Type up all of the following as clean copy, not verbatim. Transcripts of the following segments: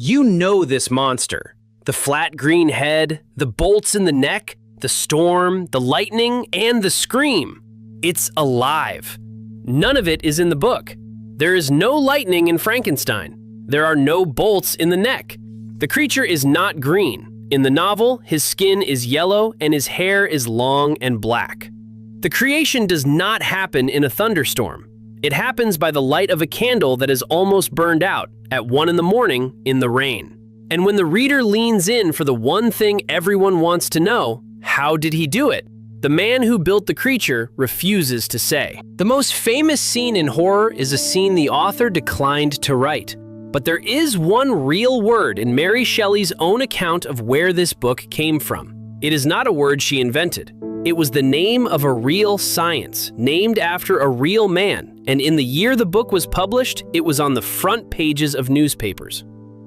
You know this monster. The flat green head, the bolts in the neck, the storm, the lightning, and the scream. It's alive. None of it is in the book. There is no lightning in Frankenstein. There are no bolts in the neck. The creature is not green. In the novel, his skin is yellow and his hair is long and black. The creation does not happen in a thunderstorm. It happens by the light of a candle that is almost burned out at 1 in the morning in the rain. And when the reader leans in for the one thing everyone wants to know, how did he do it? The man who built the creature refuses to say. The most famous scene in horror is a scene the author declined to write. But there is one real word in Mary Shelley's own account of where this book came from. It is not a word she invented. It was the name of a real science, named after a real man, and in the year the book was published, it was on the front pages of newspapers.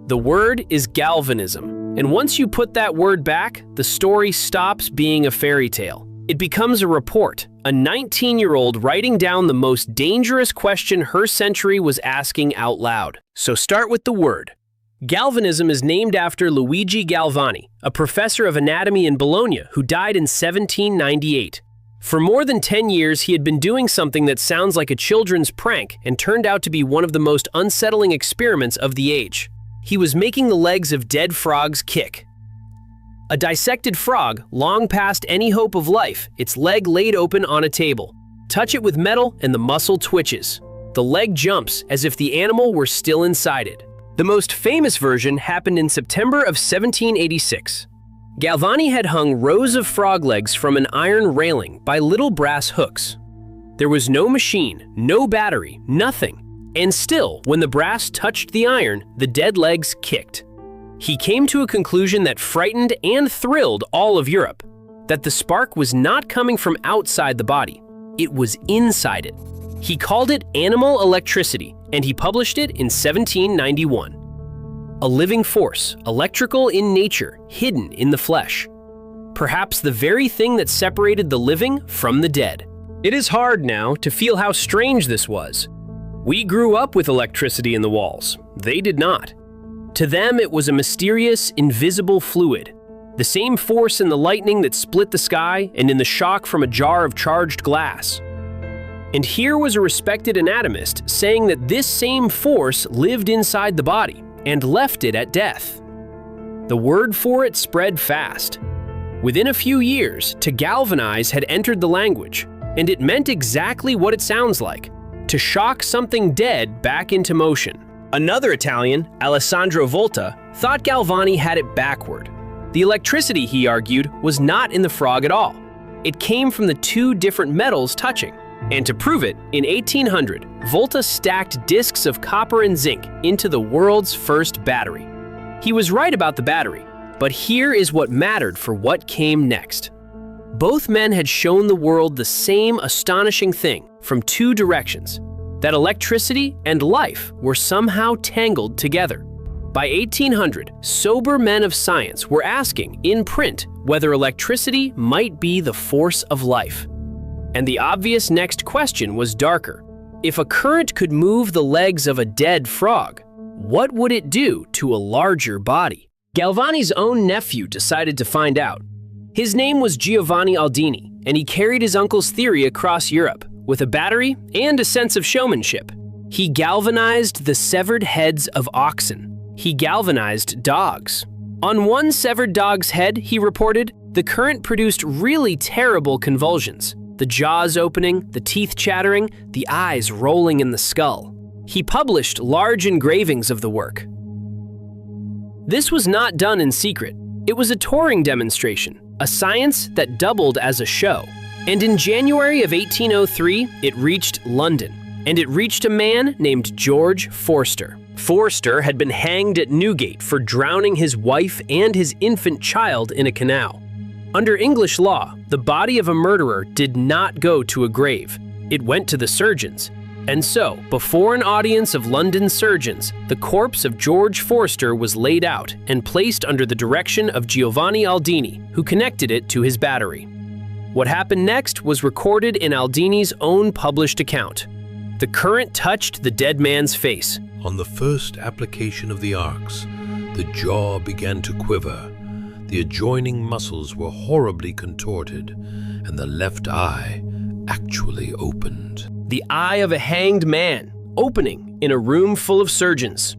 The word is Galvanism, and once you put that word back, the story stops being a fairy tale. It becomes a report, a 19-year-old writing down the most dangerous question her century was asking out loud. So start with the word. Galvanism is named after Luigi Galvani, a professor of anatomy in Bologna who died in 1798. For more than 10 years, he had been doing something that sounds like a children's prank and turned out to be one of the most unsettling experiments of the age. He was making the legs of dead frogs kick. A dissected frog, long past any hope of life, its leg laid open on a table. Touch it with metal and the muscle twitches. The leg jumps as if the animal were still inside it. The most famous version happened in September of 1786. Galvani had hung rows of frog legs from an iron railing by little brass hooks. There was no machine, no battery, nothing. And still, when the brass touched the iron, the dead legs kicked. He came to a conclusion that frightened and thrilled all of Europe, that the spark was not coming from outside the body, it was inside it. He called it animal electricity, and he published it in 1791. A living force, electrical in nature, hidden in the flesh. Perhaps the very thing that separated the living from the dead. It is hard now to feel how strange this was. We grew up with electricity in the walls. They did not. To them, it was a mysterious, invisible fluid. The same force in the lightning that split the sky and in the shock from a jar of charged glass. And here was a respected anatomist saying that this same force lived inside the body and left it at death. The word for it spread fast. Within a few years, to galvanize had entered the language, and it meant exactly what it sounds like, to shock something dead back into motion. Another Italian, Alessandro Volta, thought Galvani had it backward. The electricity, he argued, was not in the frog at all. It came from the two different metals touching. And to prove it, in 1800, Volta stacked discs of copper and zinc into the world's first battery. He was right about the battery, but here is what mattered for what came next. Both men had shown the world the same astonishing thing from two directions, that electricity and life were somehow tangled together. By 1800, sober men of science were asking, in print, whether electricity might be the force of life. And the obvious next question was darker. If a current could move the legs of a dead frog, what would it do to a larger body? Galvani's own nephew decided to find out. His name was Giovanni Aldini, and he carried his uncle's theory across Europe with a battery and a sense of showmanship. He galvanized the severed heads of oxen. He galvanized dogs. On one severed dog's head, he reported, the current produced really terrible convulsions. The jaws opening, the teeth chattering, the eyes rolling in the skull. He published large engravings of the work. This was not done in secret. It was a touring demonstration, a science that doubled as a show. And in January of 1803, it reached London. And it reached a man named George Forster. Forster had been hanged at Newgate for drowning his wife and his infant child in a canal. Under English law, the body of a murderer did not go to a grave. It went to the surgeons. And so, before an audience of London surgeons, the corpse of George Forster was laid out and placed under the direction of Giovanni Aldini, who connected it to his battery. What happened next was recorded in Aldini's own published account. The current touched the dead man's face. On the first application of the arcs, The jaw began to quiver, the adjoining muscles were horribly contorted, and the left eye actually opened. The eye of a hanged man, opening in a room full of surgeons.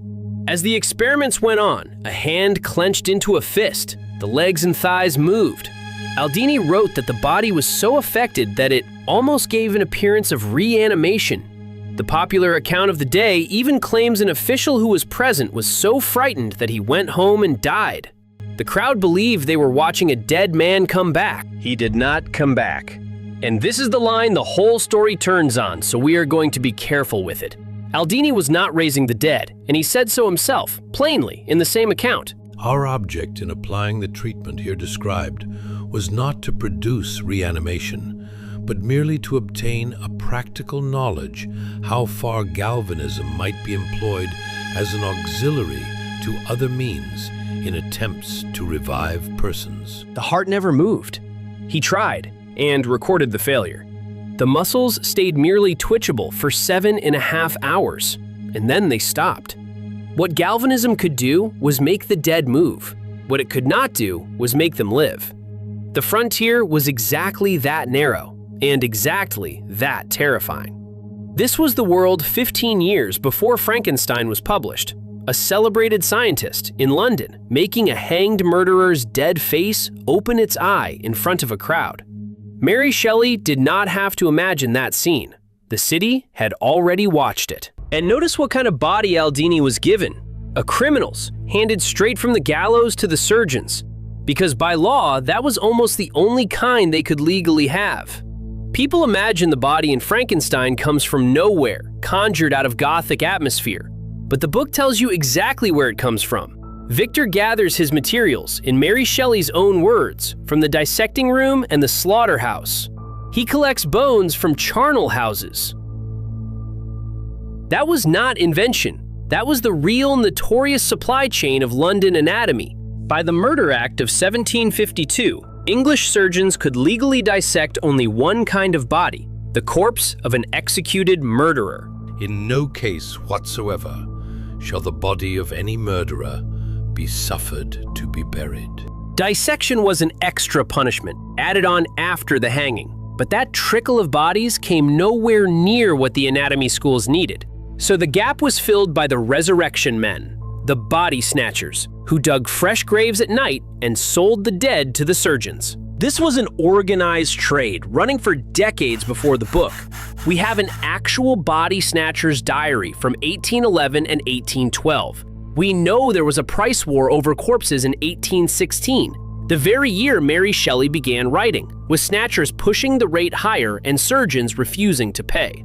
As the experiments went on, a hand clenched into a fist, the legs and thighs moved. Aldini wrote that the body was so affected that it almost gave an appearance of reanimation. The popular account of the day even claims an official who was present was so frightened that he went home and died. The crowd believed they were watching a dead man come back. He did not come back. And this is the line the whole story turns on, so we are going to be careful with it. Aldini was not raising the dead, and he said so himself, plainly, in the same account. Our object in applying the treatment here described was not to produce reanimation, but merely to obtain a practical knowledge how far galvanism might be employed as an auxiliary to other means in attempts to revive persons. The heart never moved. He tried and recorded the failure. The muscles stayed merely twitchable for 7.5 hours, and then they stopped. What galvanism could do was make the dead move. What it could not do was make them live. The frontier was exactly that narrow, and exactly that terrifying. This was the world 15 years before Frankenstein was published. A celebrated scientist in London making a hanged murderer's dead face open its eye in front of a crowd. Mary Shelley did not have to imagine that scene. The city had already watched it. And notice what kind of body Aldini was given. A criminal's, handed straight from the gallows to the surgeons. Because by law, that was almost the only kind they could legally have. People imagine the body in Frankenstein comes from nowhere, conjured out of Gothic atmosphere. But the book tells you exactly where it comes from. Victor gathers his materials, in Mary Shelley's own words, from the dissecting room and the slaughterhouse. He collects bones from charnel houses. That was not invention. That was the real notorious supply chain of London anatomy. By the Murder Act of 1752, English surgeons could legally dissect only one kind of body, the corpse of an executed murderer. In no case whatsoever shall the body of any murderer be suffered to be buried. Dissection was an extra punishment, added on after the hanging, but that trickle of bodies came nowhere near what the anatomy schools needed. So the gap was filled by the resurrection men, the body snatchers, who dug fresh graves at night and sold the dead to the surgeons. This was an organized trade running for decades before the book. We have an actual body snatcher's diary from 1811 and 1812. We know there was a price war over corpses in 1816, the very year Mary Shelley began writing, with snatchers pushing the rate higher and surgeons refusing to pay.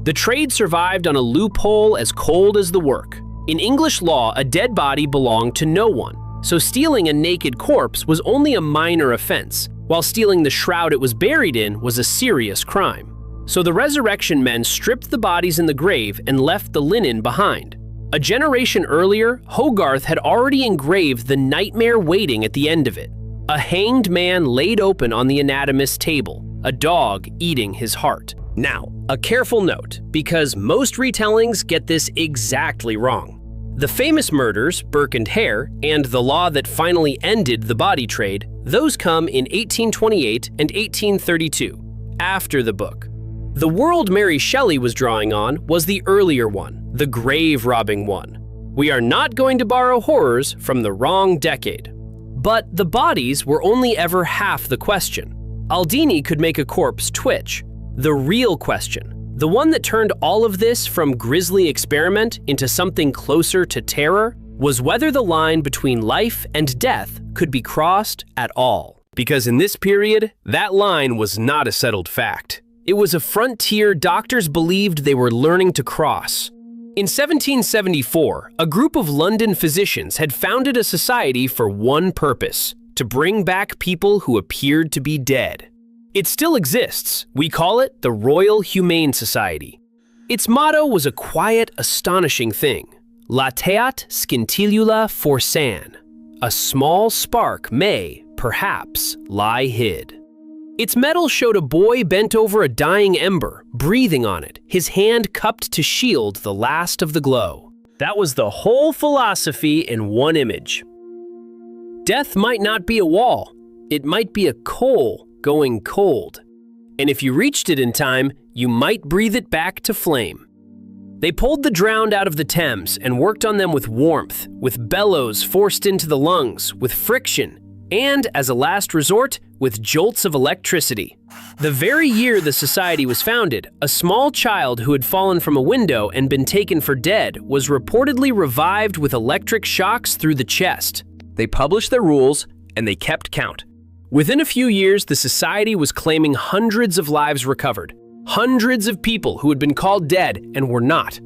The trade survived on a loophole as cold as the work. In English law, a dead body belonged to no one, so stealing a naked corpse was only a minor offense, while stealing the shroud it was buried in was a serious crime. So the resurrection men stripped the bodies in the grave and left the linen behind. A generation earlier, Hogarth had already engraved the nightmare waiting at the end of it. A hanged man laid open on the anatomist's table, a dog eating his heart. Now, a careful note, because most retellings get this exactly wrong. The famous murders, Burke and Hare, and the law that finally ended the body trade, those come in 1828 and 1832, after the book. The world Mary Shelley was drawing on was the earlier one, the grave-robbing one. We are not going to borrow horrors from the wrong decade. But the bodies were only ever half the question. Aldini could make a corpse twitch. The real question, the one that turned all of this from grisly experiment into something closer to terror, was whether the line between life and death could be crossed at all. Because in this period, that line was not a settled fact. It was a frontier doctors believed they were learning to cross. In 1774, a group of London physicians had founded a society for one purpose: to bring back people who appeared to be dead. It still exists. We call it the Royal Humane Society. Its motto was a quiet, astonishing thing: Lateat scintillula forsan. A small spark may, perhaps, lie hid. Its metal showed a boy bent over a dying ember, breathing on it, his hand cupped to shield the last of the glow. That was the whole philosophy in one image. Death might not be a wall. It might be a coal going cold. And if you reached it in time, you might breathe it back to flame. They pulled the drowned out of the Thames and worked on them with warmth, with bellows forced into the lungs, with friction, and, as a last resort, with jolts of electricity. The very year the society was founded, a small child who had fallen from a window and been taken for dead was reportedly revived with electric shocks through the chest. They published their rules, and they kept count. Within a few years, the society was claiming hundreds of lives recovered. Hundreds of people who had been called dead and were not.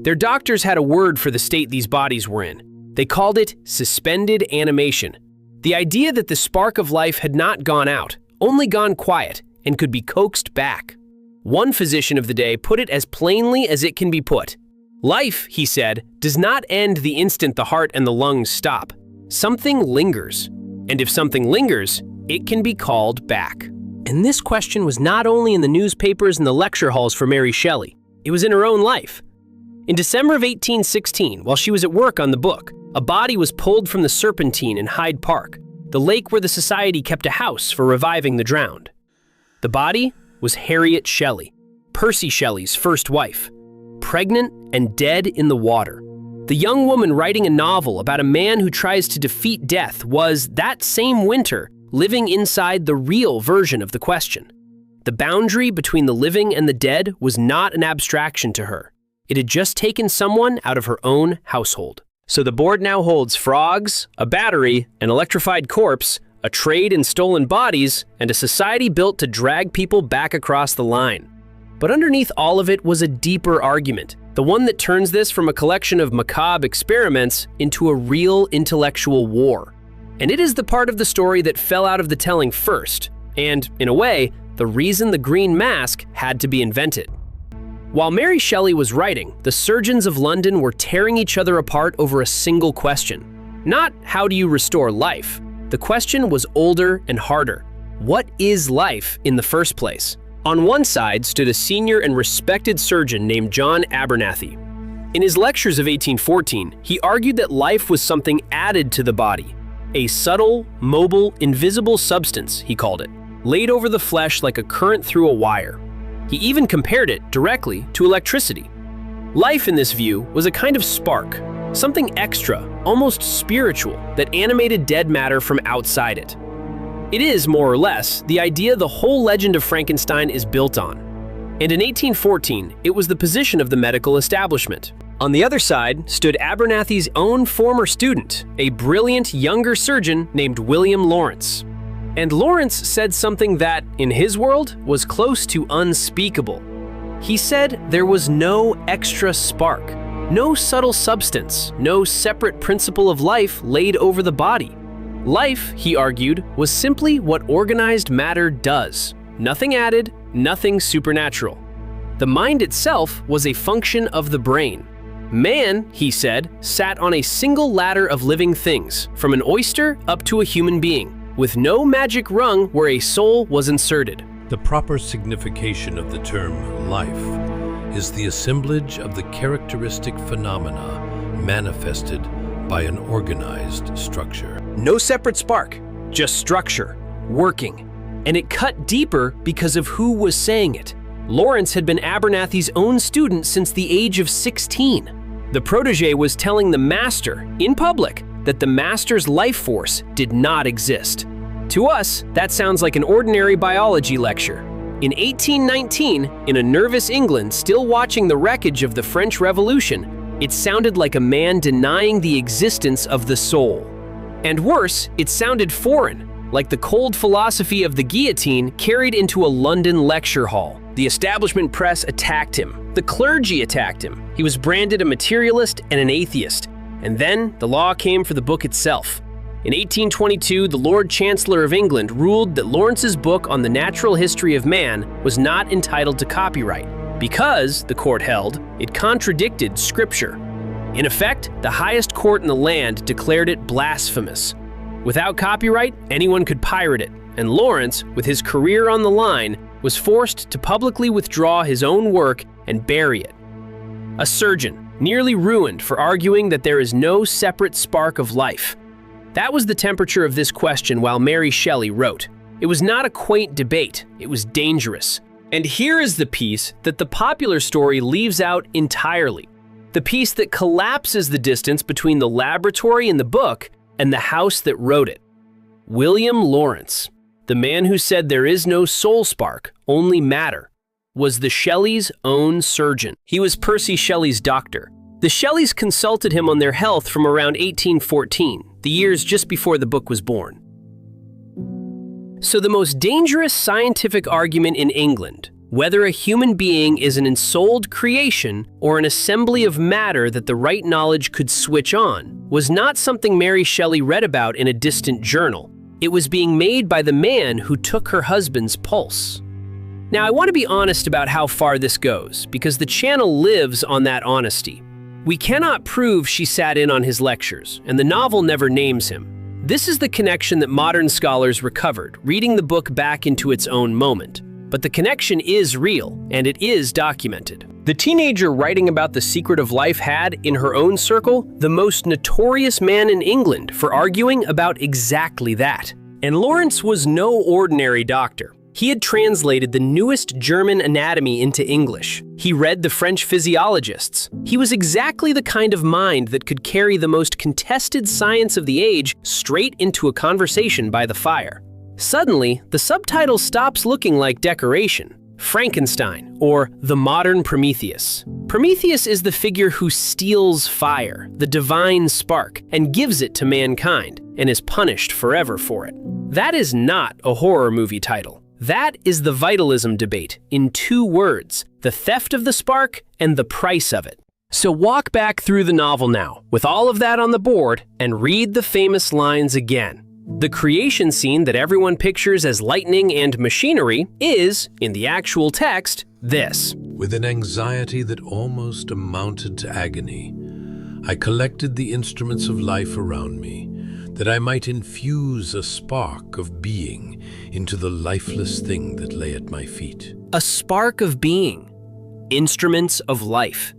Their doctors had a word for the state these bodies were in. They called it suspended animation. The idea that the spark of life had not gone out, only gone quiet, and could be coaxed back. One physician of the day put it as plainly as it can be put. Life, he said, does not end the instant the heart and the lungs stop. Something lingers. And if something lingers, it can be called back. And this question was not only in the newspapers and the lecture halls for Mary Shelley, it was in her own life. In December of 1816, while she was at work on the book, a body was pulled from the Serpentine in Hyde Park, the lake where the society kept a house for reviving the drowned. The body was Harriet Shelley, Percy Shelley's first wife, pregnant and dead in the water. The young woman writing a novel about a man who tries to defeat death was, that same winter, living inside the real version of the question. The boundary between the living and the dead was not an abstraction to her. It had just taken someone out of her own household. So the board now holds frogs, a battery, an electrified corpse, a trade in stolen bodies, and a society built to drag people back across the line. But underneath all of it was a deeper argument, the one that turns this from a collection of macabre experiments into a real intellectual war. And it is the part of the story that fell out of the telling first, and, in a way, the reason the green mask had to be invented. While Mary Shelley was writing, the surgeons of London were tearing each other apart over a single question. Not how do you restore life? The question was older and harder. What is life in the first place? On one side stood a senior and respected surgeon named John Abernathy. In his lectures of 1814, he argued that life was something added to the body. A subtle, mobile, invisible substance, he called it, laid over the flesh like a current through a wire. He even compared it directly to electricity. Life in this view was a kind of spark, something extra, almost spiritual, that animated dead matter from outside it. It is, more or less, the idea the whole legend of Frankenstein is built on. And in 1814, it was the position of the medical establishment. On the other side stood Abernathy's own former student, a brilliant younger surgeon named William Lawrence. And Lawrence said something that, in his world, was close to unspeakable. He said there was no extra spark, no subtle substance, no separate principle of life laid over the body. Life, he argued, was simply what organized matter does. Nothing added, nothing supernatural. The mind itself was a function of the brain. Man, he said, sat on a single ladder of living things, from an oyster up to a human being, with no magic rung where a soul was inserted. The proper signification of the term life is the assemblage of the characteristic phenomena manifested by an organized structure. No separate spark, just structure, working. And it cut deeper because of who was saying it. Lawrence had been Abernathy's own student since the age of 16. The protege was telling the master, in public, that the master's life force did not exist. To us, that sounds like an ordinary biology lecture. In 1819, in a nervous England still watching the wreckage of the French Revolution, it sounded like a man denying the existence of the soul. And worse, it sounded foreign, like the cold philosophy of the guillotine carried into a London lecture hall. The establishment press attacked him. The clergy attacked him. He was branded a materialist and an atheist. And then the law came for the book itself. In 1822, the Lord Chancellor of England ruled that Lawrence's book on the natural history of man was not entitled to copyright because, the court held, it contradicted Scripture. In effect, the highest court in the land declared it blasphemous. Without copyright, anyone could pirate it, and Lawrence, with his career on the line, was forced to publicly withdraw his own work and bury it. A surgeon, nearly ruined for arguing that there is no separate spark of life. That was the temperature of this question while Mary Shelley wrote. It was not a quaint debate, it was dangerous. And here is the piece that the popular story leaves out entirely. The piece that collapses the distance between the laboratory in the book and the house that wrote it. William Lawrence, the man who said there is no soul spark, only matter, was the Shelleys' own surgeon. He was Percy Shelley's doctor. The Shelleys consulted him on their health from around 1814, the years just before the book was born. So the most dangerous scientific argument in England, whether a human being is an ensouled creation or an assembly of matter that the right knowledge could switch on, was not something Mary Shelley read about in a distant journal. It was being made by the man who took her husband's pulse. Now, I want to be honest about how far this goes, because the channel lives on that honesty. We cannot prove she sat in on his lectures, and the novel never names him. This is the connection that modern scholars recovered, reading the book back into its own moment. But the connection is real, and it is documented. The teenager writing about the secret of life had, in her own circle, the most notorious man in England for arguing about exactly that. And Lawrence was no ordinary doctor. He had translated the newest German anatomy into English. He read the French physiologists. He was exactly the kind of mind that could carry the most contested science of the age straight into a conversation by the fire. Suddenly, the subtitle stops looking like decoration. Frankenstein, or the modern Prometheus. Prometheus is the figure who steals fire, the divine spark, and gives it to mankind, and is punished forever for it. That is not a horror movie title. That is the vitalism debate in 2 words, the theft of the spark and the price of it. So walk back through the novel now, with all of that on the board, and read the famous lines again. The creation scene that everyone pictures as lightning and machinery is, in the actual text, this. With an anxiety that almost amounted to agony, I collected the instruments of life around me, that I might infuse a spark of being into the lifeless thing that lay at my feet. A spark of being. Instruments of life.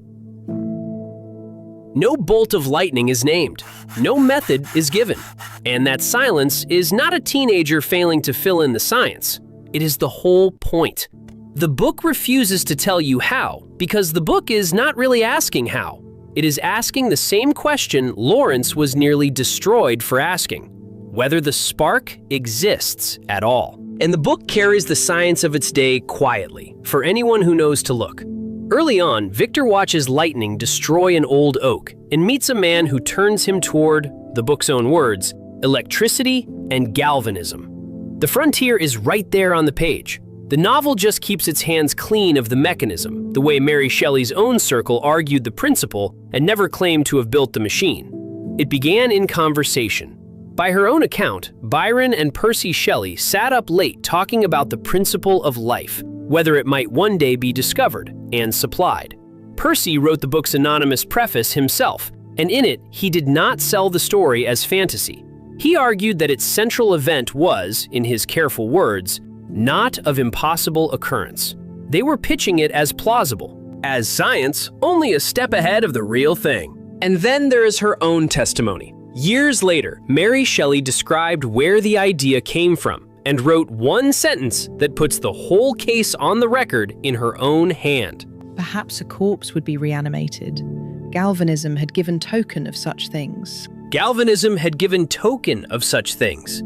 No bolt of lightning is named. No method is given. And that silence is not a teenager failing to fill in the science. It is the whole point. The book refuses to tell you how, because the book is not really asking how. It is asking the same question Lawrence was nearly destroyed for asking, whether the spark exists at all. And the book carries the science of its day quietly, for anyone who knows to look. Early on, Victor watches lightning destroy an old oak and meets a man who turns him toward, the book's own words, electricity and galvanism. The frontier is right there on the page. The novel just keeps its hands clean of the mechanism, the way Mary Shelley's own circle argued the principle and never claimed to have built the machine. It began in conversation. By her own account, Byron and Percy Shelley sat up late talking about the principle of life, whether it might one day be discovered and supplied. Percy wrote the book's anonymous preface himself, and in it, he did not sell the story as fantasy. He argued that its central event was, in his careful words, not of impossible occurrence. They were pitching it as plausible, as science, only a step ahead of the real thing. And then there is her own testimony. Years later, Mary Shelley described where the idea came from and wrote one sentence that puts the whole case on the record in her own hand. Perhaps a corpse would be reanimated. Galvanism had given token of such things. Galvanism had given token of such things.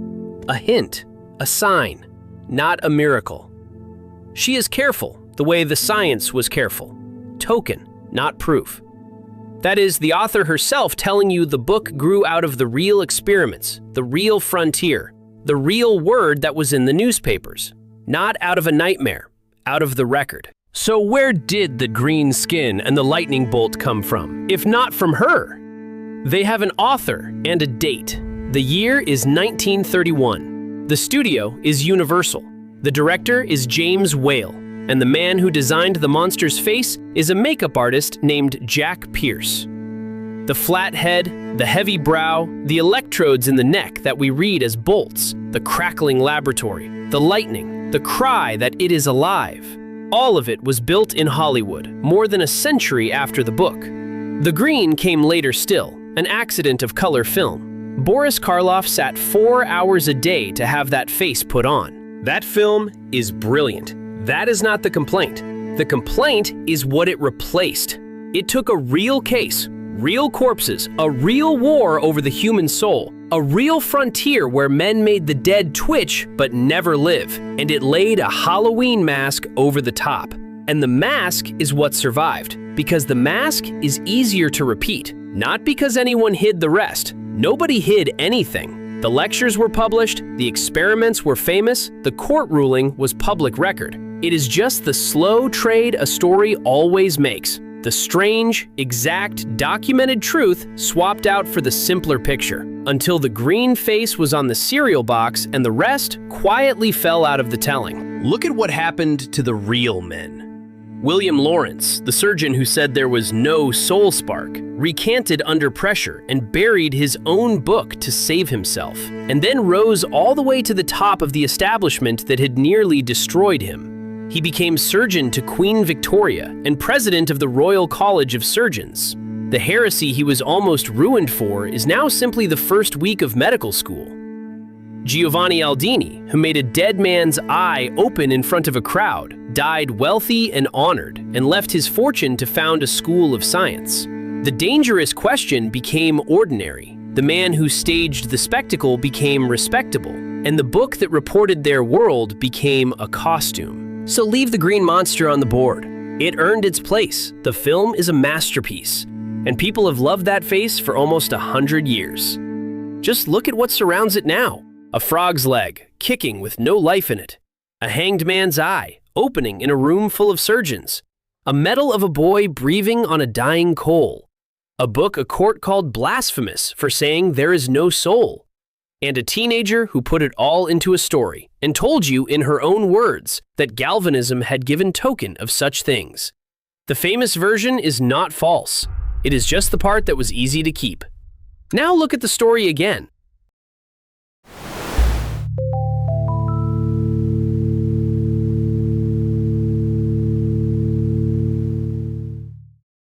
A hint, a sign, not a miracle. She is careful, the way the science was careful. Token, not proof. That is, the author herself telling you the book grew out of the real experiments, the real frontier, the real word that was in the newspapers. Not out of a nightmare, out of the record. So where did the green skin and the lightning bolt come from, if not from her? They have an author and a date. The year is 1931. The studio is Universal. The director is James Whale, and the man who designed the monster's face is a makeup artist named Jack Pierce. The flat head, the heavy brow, the electrodes in the neck that we read as bolts, the crackling laboratory, the lightning, the cry that it is alive. All of it was built in Hollywood, more than a century after the book. The green came later still, an accident of color film. Boris Karloff sat 4 hours a day to have that face put on. That film is brilliant. That is not the complaint. The complaint is what it replaced. It took a real case, real corpses, a real war over the human soul, a real frontier where men made the dead twitch but never live, and it laid a Halloween mask over the top. And the mask is what survived, because the mask is easier to repeat, not because anyone hid the rest. Nobody hid anything. The lectures were published, the experiments were famous, the court ruling was public record. It is just the slow trade a story always makes. The strange, exact, documented truth swapped out for the simpler picture, until the green face was on the cereal box and the rest quietly fell out of the telling. Look at what happened to the real men. William Lawrence, the surgeon who said there was no soul spark, recanted under pressure and buried his own book to save himself, and then rose all the way to the top of the establishment that had nearly destroyed him. He became surgeon to Queen Victoria and president of the Royal College of Surgeons. The heresy he was almost ruined for is now simply the first week of medical school. Giovanni Aldini, who made a dead man's eye open in front of a crowd, died wealthy and honored and left his fortune to found a school of science. The dangerous question became ordinary. The man who staged the spectacle became respectable, and the book that reported their world became a costume. So leave the green monster on the board. It earned its place. The film is a masterpiece, and people have loved that face for almost 100 years. Just look at what surrounds it now. A frog's leg, kicking with no life in it. A hanged man's eye, opening in a room full of surgeons. A medal of a boy breathing on a dying coal. A book a court called blasphemous for saying there is no soul. And a teenager who put it all into a story and told you in her own words that Galvanism had given token of such things. The famous version is not false. It is just the part that was easy to keep. Now look at the story again.